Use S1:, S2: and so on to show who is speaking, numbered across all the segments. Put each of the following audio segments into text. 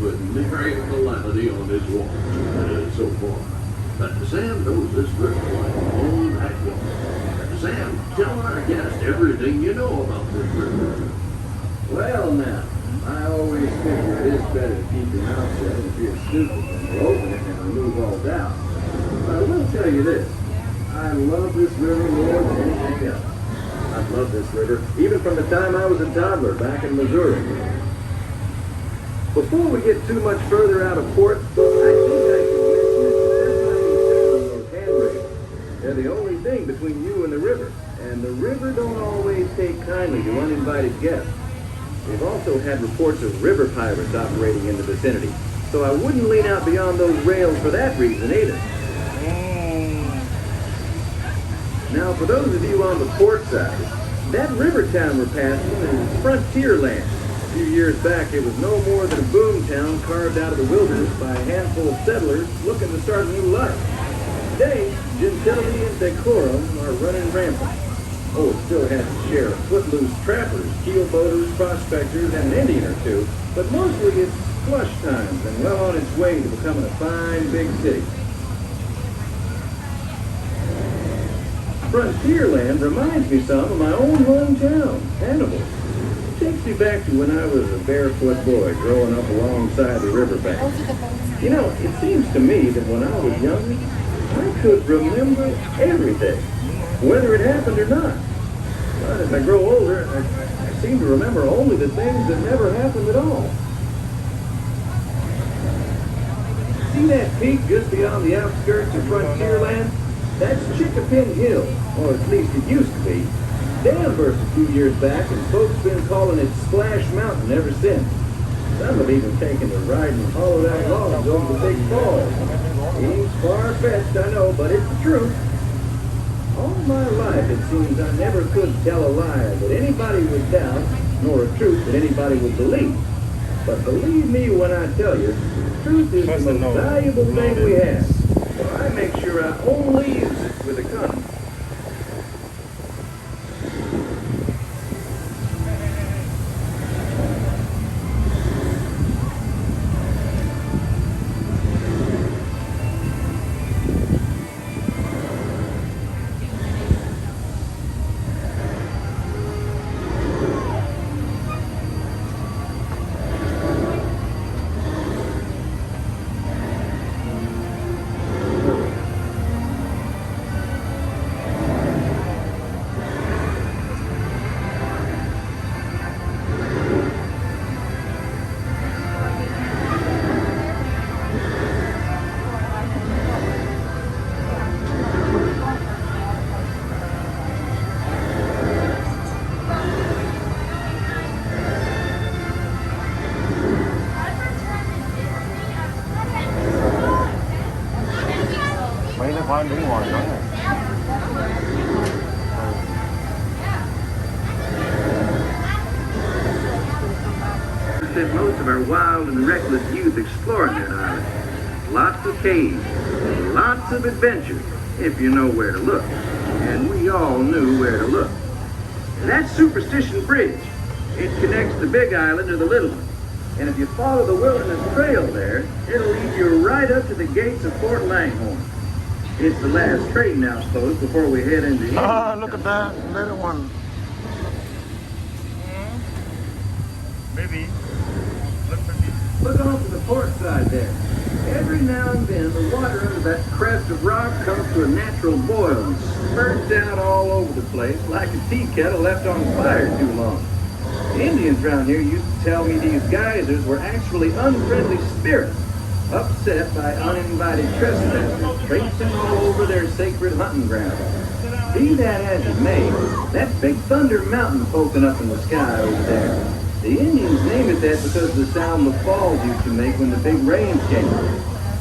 S1: with nary a calamity on his walk so far. But Sam knows this river like his own backyard. Sam, tell our guest everything you know about this river.
S2: Well now, I always figure it is better to keep your mouth shut and feel stupid than to open it and remove all doubt. But I will tell you this, I love this river more than anything else. I've loved this river, even from the time I was a toddler back in Missouri. Before we get too much further out of port, I think I should mention that the handrails. They're the only thing between you and the river, and the river don't always take kindly to uninvited guests. We've also had reports of river pirates operating in the vicinity, so I wouldn't lean out beyond those rails for that reason either. Now, for those of you on the port side, that river town we're passing is frontier land. A few years back, it was no more than a boom town carved out of the wilderness by a handful of settlers looking to start a new life. Today, gentility and decorum are running rampant. Oh, it still has its share of footloose trappers, keelboaters, prospectors, and an Indian or two, but mostly it's flush times and well on its way to becoming a fine big city. Frontierland reminds me some of my own hometown, Hannibal. It takes me back to when I was a barefoot boy growing up alongside the riverbank. You know, it seems to me that when I was young, I could remember everything, whether it happened or not. But as I grow older, I seem to remember only the things that never happened at all. See that peak just beyond the outskirts of Frontierland? That's Chickapin Hill, or at least it used to be. Dam burst a few years back, and folks been calling it Splash Mountain ever since. Some have even taken to riding hollowed out logs over the big falls. Seems far-fetched, I know, but it's the truth. All my life, it seems I never could tell a lie that anybody would doubt, nor a truth that anybody would believe. But believe me when I tell you, truth is the most valuable thing we have. So I make sure I only use it with economy.
S3: Mấy cái khoan đứng ngoài nắng này.
S2: Spent most of our wild and reckless youth exploring that island. Lots of caves, lots of adventure, if you know where to look. And we all knew where to look. That's Superstition Bridge. It connects the big island to the little one. And if you follow the Wilderness Trail there, it'll lead you right up to the gates of Fort Langhorne. It's the last trading outpost before we head into India.
S3: Ah, look at that little one.
S4: Maybe.
S2: Look off to the port side there. Every now and then, the water under that crest of rock comes to a natural boil and spurts out all over the place like a tea kettle left on fire too long. The Indians around here used to tell me these geysers were actually unfriendly spirits, upset by uninvited trespassers traipsing all over their sacred hunting ground. Be that as it may, that big Thunder Mountain poking up in the sky over there. The Indians named it that because of the sound the falls used to make when the big rains came.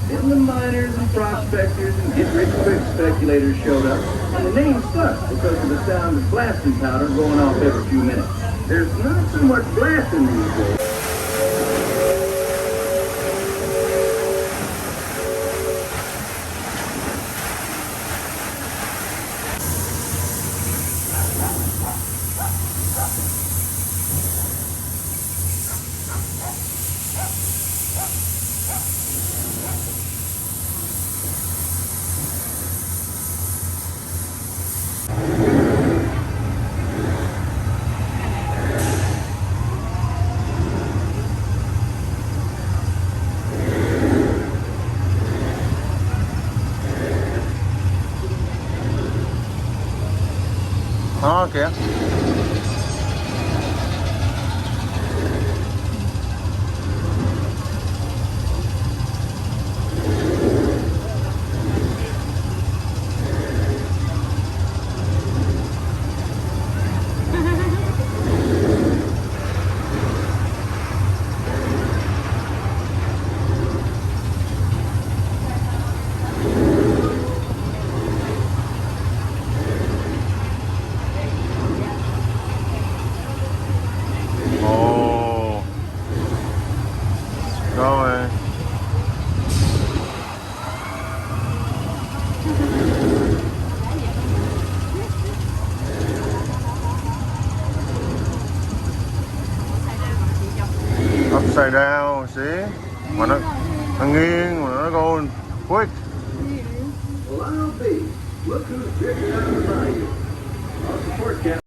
S2: Then the miners and prospectors and get-rich-quick speculators showed up, and the name stuck because of the sound of blasting powder going off every few minutes. There's not so much blasting these days.
S3: Đó kìa. Ồ. Rồi. Upside down, see? Mà nó nghiêng, mà nó going quick.
S2: Well, I'll be. Look who's drifting out of the bayou. I'll support Captain.